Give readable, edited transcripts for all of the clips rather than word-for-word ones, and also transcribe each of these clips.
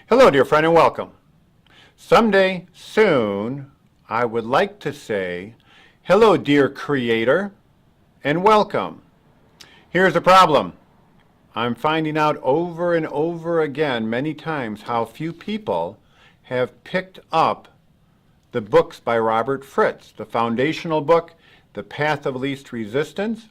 Hello, dear friend, and welcome. Someday soon, I would like to say, hello, dear creator, and welcome. Here's the problem. I'm finding out over and over again, many times, how few people have picked up the books by Robert Fritz, the foundational book, The Path of Least Resistance,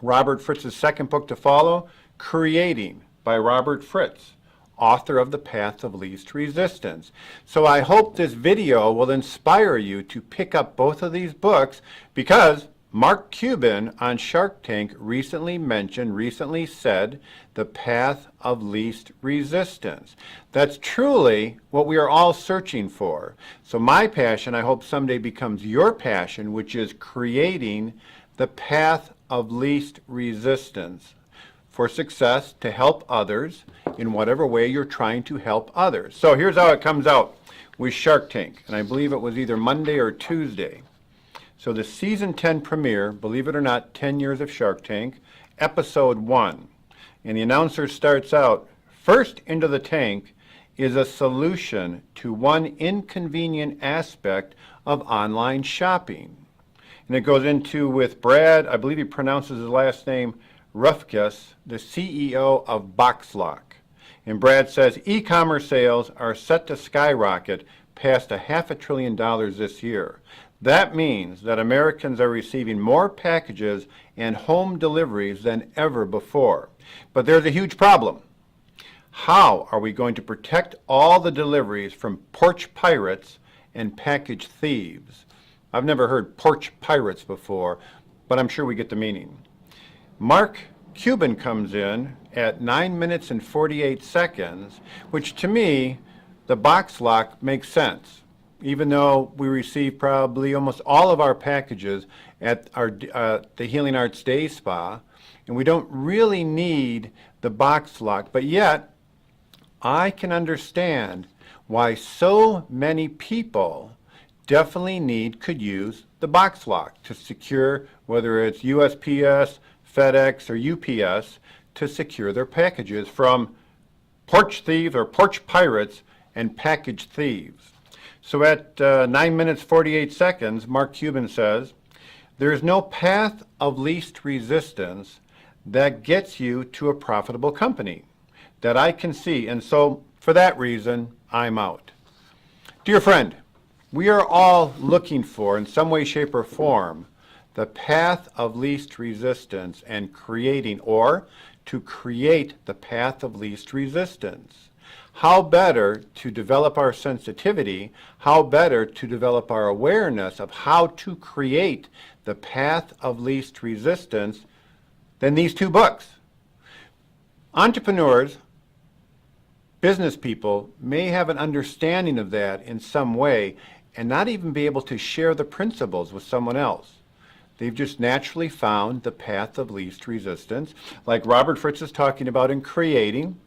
Robert Fritz's second book to follow, Creating by Robert Fritz, author of The Path of Least Resistance. So I hope this video will inspire you to pick up both of these books, because Mark Cuban on Shark Tank recently said The Path of Least Resistance. That's truly what we are all searching for. So my passion, I hope someday becomes your passion, which is creating the path of least resistance for success, to help others in whatever way you're trying to help others. So here's how it comes out with Shark Tank, and I believe it was either Monday or Tuesday. So the season 10 premiere, believe it or not, 10 years of Shark Tank, episode 1. And the announcer starts out, first into the tank is a solution to one inconvenient aspect of online shopping. And it goes into with Brad, I believe he pronounces his last name, Rufkus, the CEO of Boxlock. And Brad says e-commerce sales are set to skyrocket past $500 billion this year. That means that Americans are receiving more packages and home deliveries than ever before. But there's a huge problem. How are we going to protect all the deliveries from porch pirates and package thieves? I've never heard porch pirates before, but I'm sure we get the meaning. Mark Cuban comes in at 9 minutes and 48 seconds, which to me, the box lock makes sense. Even though we receive probably almost all of our packages at the Healing Arts Day Spa, and we don't really need the box lock, but yet I can understand why so many people definitely could use the box lock to secure, whether it's USPS, FedEx, or UPS, to secure their packages from porch thieves or porch pirates and package thieves. So at 9 minutes 48 seconds, Mark Cuban says, there is no path of least resistance that gets you to a profitable company that I can see, and so for that reason, I'm out. Dear friend, we are all looking for, in some way, shape, or form, the path of least resistance and creating, or to create the path of least resistance. How better to develop our sensitivity, how better to develop our awareness of how to create the path of least resistance than these two books. Entrepreneurs, business people may have an understanding of that in some way and not even be able to share the principles with someone else. They've just naturally found the path of least resistance, like Robert Fritz is talking about in Creating.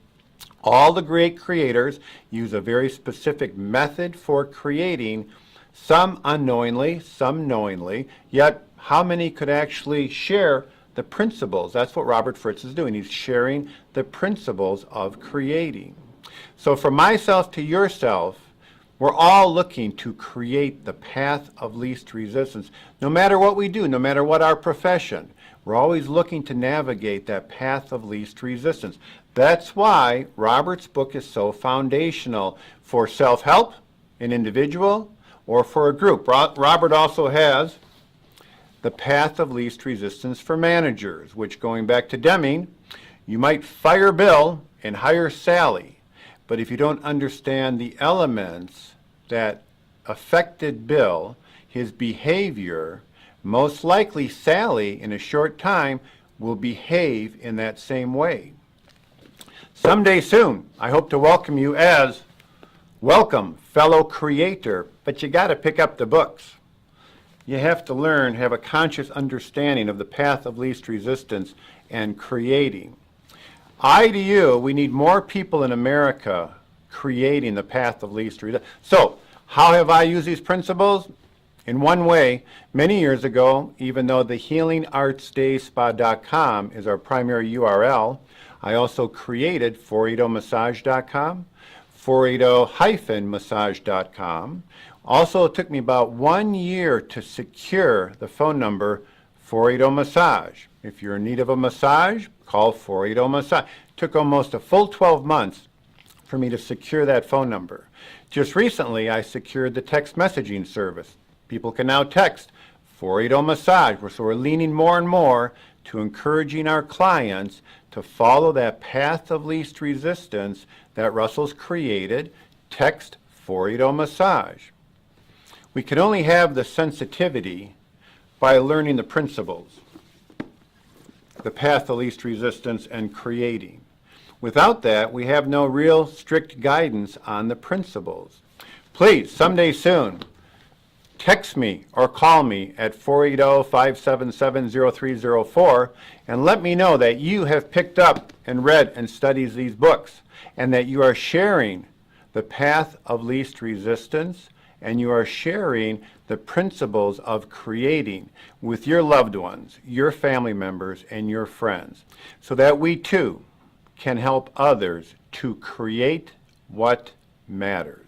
All the great creators use a very specific method for creating, some unknowingly, some knowingly, yet how many could actually share the principles? That's what Robert Fritz is doing. He's sharing the principles of creating. So from myself to yourself, we're all looking to create the path of least resistance. No matter what we do, no matter what our profession, we're always looking to navigate that path of least resistance. That's why Robert's book is so foundational for self-help, an individual, or for a group. Robert also has The Path of Least Resistance for Managers, which, going back to Deming, you might fire Bill and hire Sally, but if you don't understand the elements that affected Bill, his behavior, most likely Sally, in a short time, will behave in that same way. Someday soon, I hope to welcome you as welcome, fellow creator, but you got to pick up the books. You have to learn, have a conscious understanding of the path of least resistance and creating. To you, we need more people in America creating the path of least resistance. So, how have I used these principles? In one way, many years ago, even though the healingartsdayspa.com is our primary URL, I also created 480massage.com, 480-massage.com. Also, it took me about 1 year to secure the phone number 480 Massage. If you're in need of a massage, call 480 Massage. It took almost a full 12 months for me to secure that phone number. Just recently, I secured the text messaging service. People can now text 480 Massage. So we're leaning more and more to encouraging our clients to follow that path of least resistance that Russell's created. Text 480 Massage. We can only have the sensitivity by learning the principles, the path of least resistance, and creating. Without that, we have no real strict guidance on the principles. Please, someday soon, text me or call me at 480-577-0304 and let me know that you have picked up and read and studied these books and that you are sharing the path of least resistance and you are sharing the principles of creating with your loved ones, your family members, and your friends, so that we too can help others to create what matters.